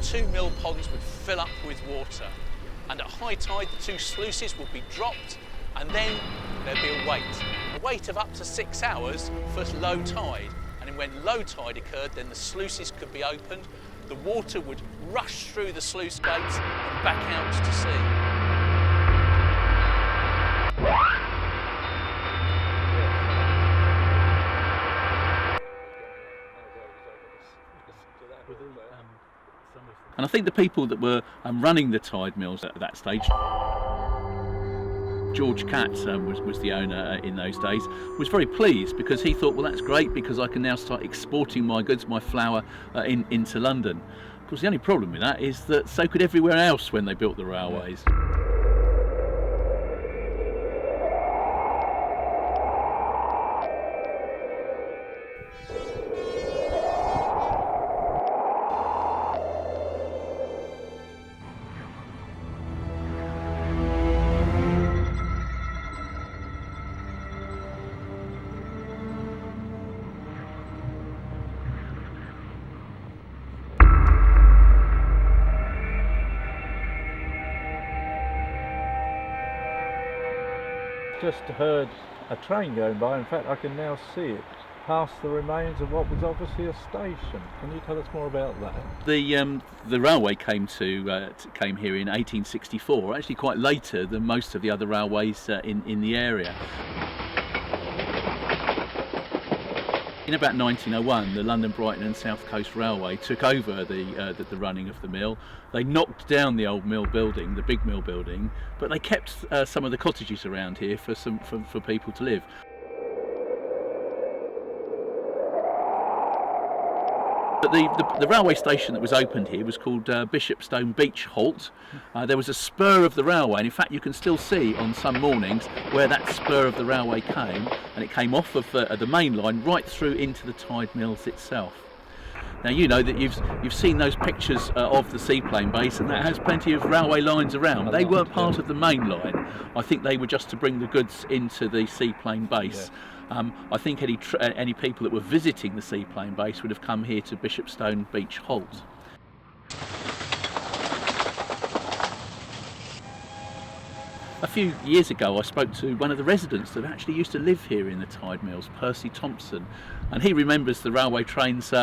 two mill ponds would fill up with water, and at high tide the two sluices would be dropped, and then there'd be a wait of up to 6 hours for low tide. And then when low tide occurred, then the sluices could be opened, the water would rush through the sluice gates and back out to sea. And I think the people that were running the tide mills at that stage, George Katz was the owner in those days, was very pleased because he thought, well, that's great because I can now start exporting my goods, my flour, into London. Of course, the only problem with that is that so could everywhere else when they built the railways. Just heard a train going by. In fact, I can now see it past the remains of what was obviously a station. Can you tell us more about that? The railway came here in 1864, actually quite later than most of the other railways in the area. In about 1901, the London, Brighton and South Coast Railway took over the running of the mill. They knocked down the old mill building, the big mill building, but they kept some of the cottages around here for people to live. But the railway station that was opened here was called Bishopstone Beach Halt. There was a spur of the railway, and in fact you can still see on some mornings where that spur of the railway came, and it came off of the main line right through into the tide mills itself. Now you know that you've seen those pictures of the Seaplane Base, and that has plenty of railway lines around. They weren't part of the main line. I think they were just to bring the goods into the Seaplane Base. Yeah. I think any people that were visiting the Seaplane Base would have come here to Bishopstone Beach Halt. A few years ago I spoke to one of the residents that actually used to live here in the tide mills, Percy Thompson, and he remembers the railway trains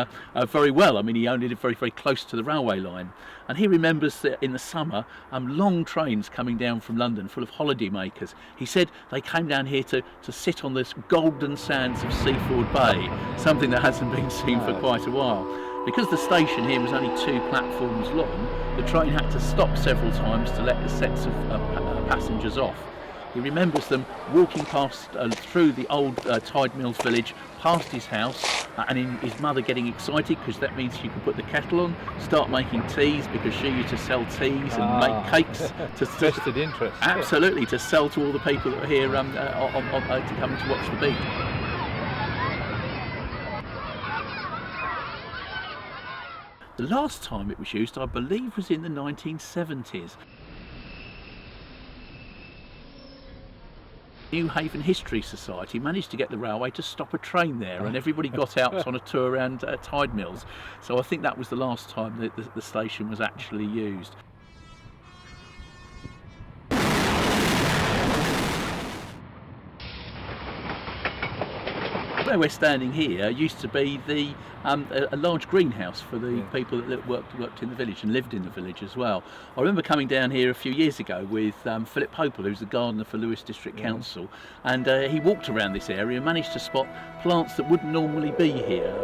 very well. I mean, he only lived very, very close to the railway line, and he remembers that in the summer long trains coming down from London full of holiday makers. He said they came down here to sit on this golden sands of Seaford Bay, something that hasn't been seen for quite a while. Because the station here was only 2 platforms long, the train had to stop several times to let the sets of passengers off. He remembers them walking past through the old Tide Mills village, past his house, and his mother getting excited because that means she could put the kettle on, start making teas because she used to sell teas and make cakes. Vested interest. Absolutely, to sell to all the people that are here to come to watch the beat. The last time it was used, I believe, was in the 1970s. New Haven History Society managed to get the railway to stop a train there, and everybody got out on a tour around tide mills. So I think that was the last time that the station was actually used. Where we're standing here used to be a large greenhouse for the people that worked in the village and lived in the village as well. I remember coming down here a few years ago with Philip Popel, who's the gardener for Lewes District Council, and he walked around this area and managed to spot plants that wouldn't normally be here.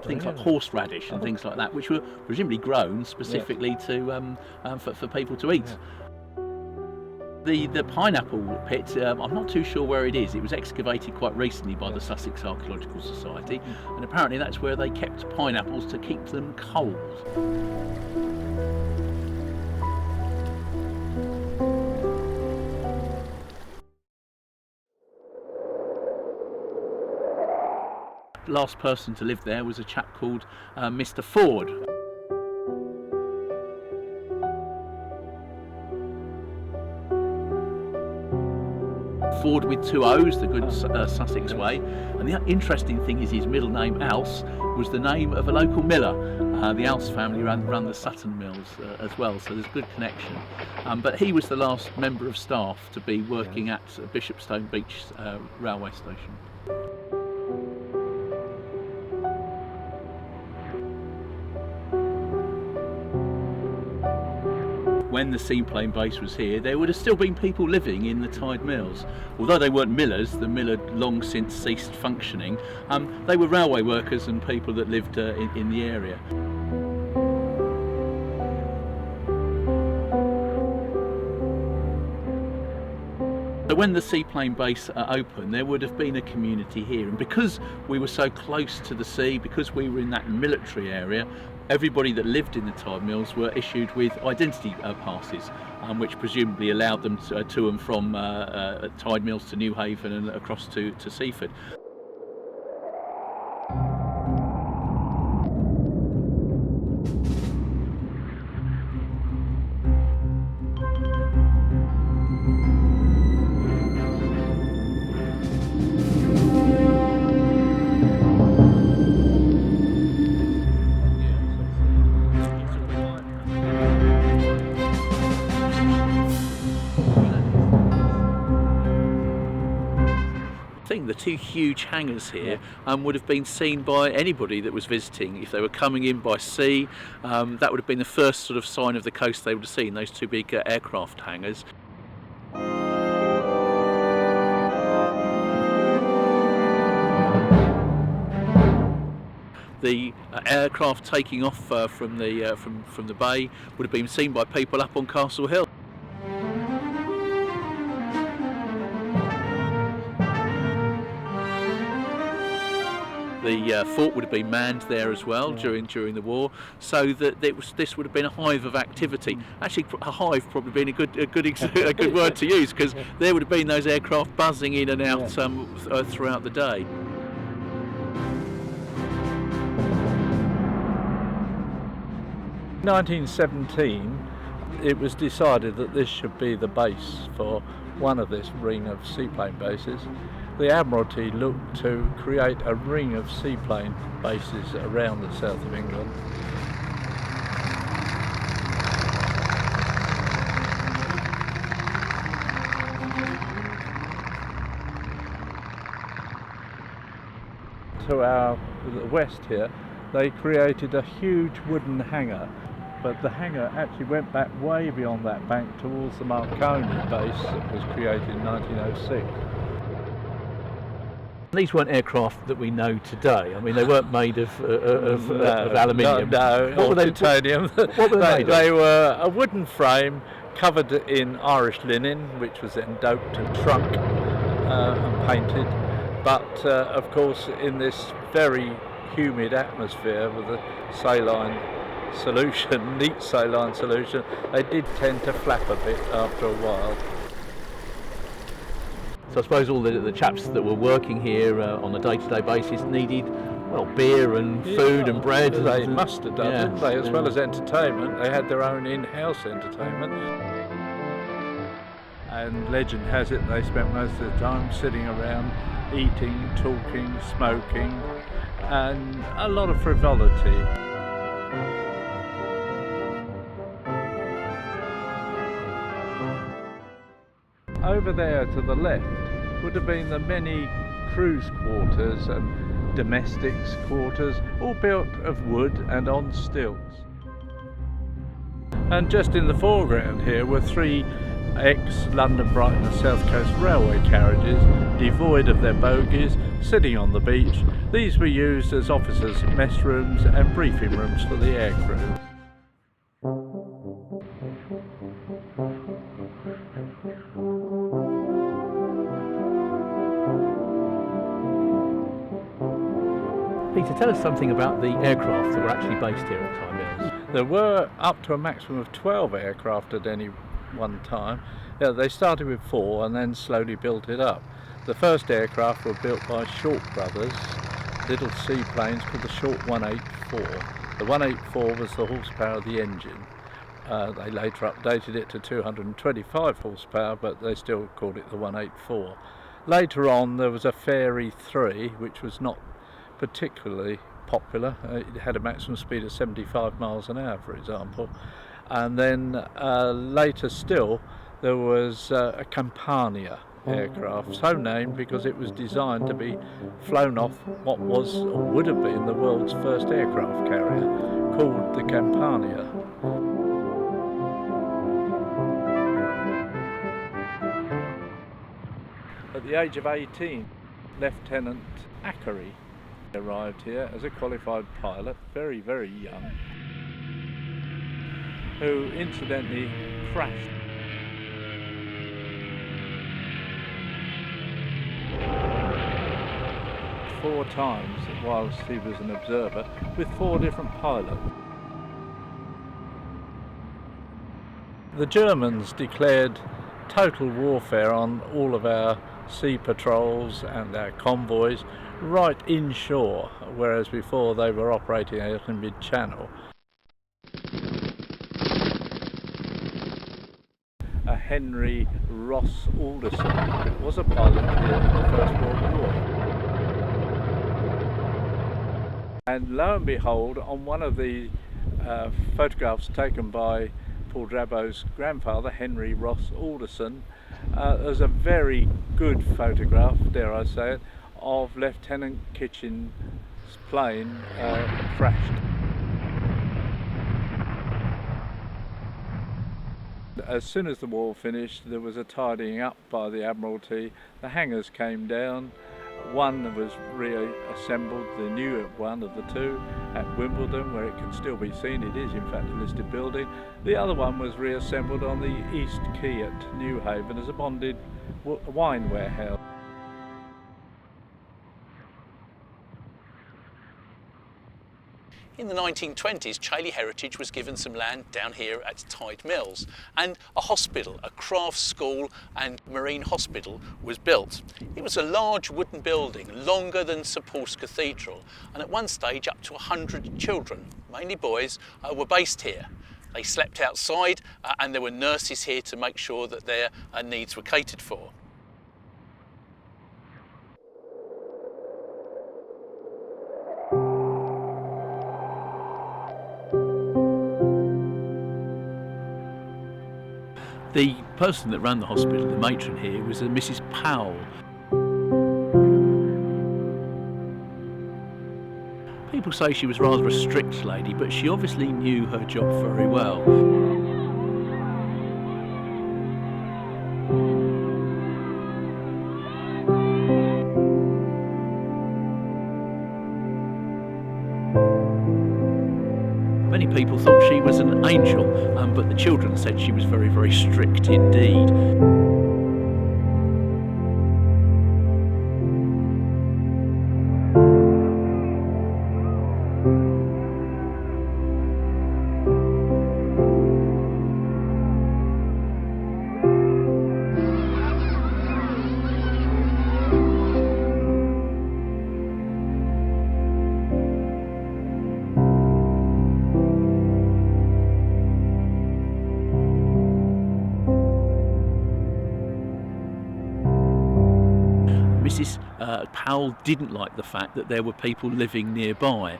Things like horseradish and things like that, which were presumably grown specifically to for people to eat. The pineapple pit, I'm not too sure where it is. It was excavated quite recently by the Sussex Archaeological Society, and apparently that's where they kept pineapples to keep them cold. The last person to live there was a chap called Mr. Ford. Seaford with 2 O's, the good Sussex way. And the interesting thing is his middle name, Alce, was the name of a local miller. The Alce family run the Sutton Mills as well, so there's a good connection. But he was the last member of staff to be working at Bishopstone Beach railway station. When the Seaplane Base was here, there would have still been people living in the tide mills. Although they weren't millers, the mill had long since ceased functioning, they were railway workers and people that lived in the area. So when the Seaplane Base opened, there would have been a community here, and because we were so close to the sea, because we were in that military area, everybody that lived in the tide mills were issued with identity passes, which presumably allowed them to and from tide mills to Newhaven and across to Seaford. The 2 huge hangars here would have been seen by anybody that was visiting. If they were coming in by sea, that would have been the first sort of sign of the coast they would have seen, those 2 big aircraft hangars. The aircraft taking off from the bay would have been seen by people up on Castle Hill. The fort would have been manned there as well during the war, so that this would have been a hive of activity. Actually, a hive probably being a good word to use, because there would have been those aircraft buzzing in and out throughout the day. In 1917, it was decided that this should be the base for one of this ring of seaplane bases. The Admiralty looked to create a ring of seaplane bases around the south of England. To the west here, they created a huge wooden hangar, but the hangar actually went back way beyond that bank towards the Marconi base that was created in 1906. These weren't aircraft that we know today. I mean, they weren't made of aluminium. No, or titanium. What were they made of? They were a wooden frame covered in Irish linen, which was then doped and shrunk and painted. But of course, in this very humid atmosphere with a saline solution, neat saline solution, they did tend to flap a bit after a while. So I suppose all the chaps that were working here on a day-to-day basis needed, well, beer and food and bread. They must have done, didn't they? As well as entertainment, they had their own in-house entertainment. And legend has it they spent most of the time sitting around, eating, talking, smoking, and a lot of frivolity. Over there to the left would have been the many cruise quarters and domestics quarters, all built of wood and on stilts. And just in the foreground here were 3 ex-London, Brighton and South Coast Railway carriages, devoid of their bogies, sitting on the beach. These were used as officers' mess rooms and briefing rooms for the aircrew. Peter, tell us something about the aircraft that were actually based here at Tide Mills. There were up to a maximum of 12 aircraft at any one time. Yeah, they started with 4 and then slowly built it up. The first aircraft were built by Short brothers, little seaplanes called the Short 184. The 184 was the horsepower of the engine. They later updated it to 225 horsepower, but they still called it the 184. Later on there was a Fairy 3, which was not particularly popular. It had a maximum speed of 75 miles an hour, for example. And then later still there was a Campania aircraft, so named because it was designed to be flown off what was or would have been the world's first aircraft carrier, called the Campania. At the age of 18, Lieutenant Ackery arrived here as a qualified pilot, very, very young, who incidentally crashed. Four times whilst he was an observer with 4 different pilots. The Germans declared total warfare on all of our sea patrols and our convoys right inshore, whereas before they were operating out in mid-channel. Henry Ross Alderson was a pilot here in the First World War. And lo and behold, on one of the photographs taken by Paul Drabo's grandfather, Henry Ross Alderson, there's a very good photograph, dare I say it, of Lieutenant Kitchen's plane crashed. As soon as the war finished, there was a tidying up by the Admiralty. The hangars came down. One was reassembled, the new one of the two, at Wimbledon, where it can still be seen. It is in fact a listed building. The other one was reassembled on the East Quay at Newhaven as a bonded wine warehouse. In the 1920s, Chailey Heritage was given some land down here at Tide Mills, and a hospital, a crafts school and marine hospital was built. It was a large wooden building, longer than St Paul's Cathedral, and at one stage up to 100 children, mainly boys, were based here. They slept outside and there were nurses here to make sure that their needs were catered for. The person that ran the hospital, the matron here, was a Mrs Powell. People say she was rather a strict lady, but she obviously knew her job very well. Many people thought she was an angel, but the children said she was very, very strict indeed. Mrs Powell didn't like the fact that there were people living nearby.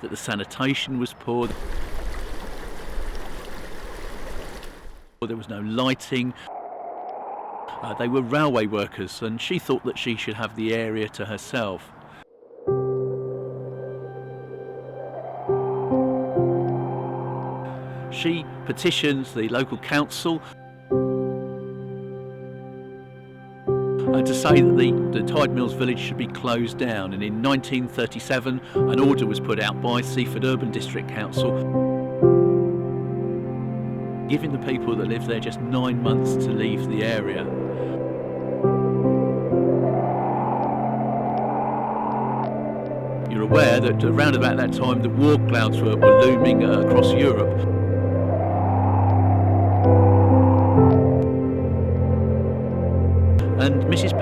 That the sanitation was poor, there was no lighting. They were railway workers, and she thought that she should have the area to herself. She petitions the local council to say that the Tide Mills village should be closed down, and in 1937 an order was put out by Seaford Urban District Council giving the people that live there just 9 months to leave the area. You're aware that around about that time the war clouds were looming across Europe.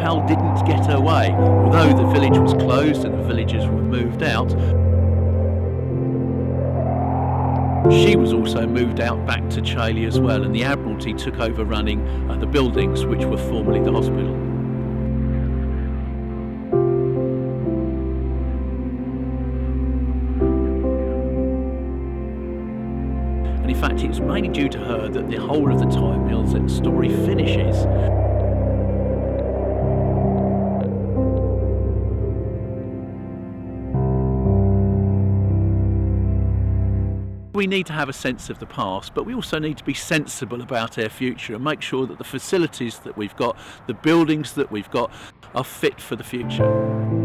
pal didn't get her way. Although the village was closed and the villagers were moved out, she was also moved out back to Chailey as well, and the Admiralty took over running the buildings which were formerly the hospital. And in fact, it's mainly due to her that the whole of the Tide Mills story finishes. We need to have a sense of the past, but we also need to be sensible about our future and make sure that the facilities that we've got, the buildings that we've got, are fit for the future.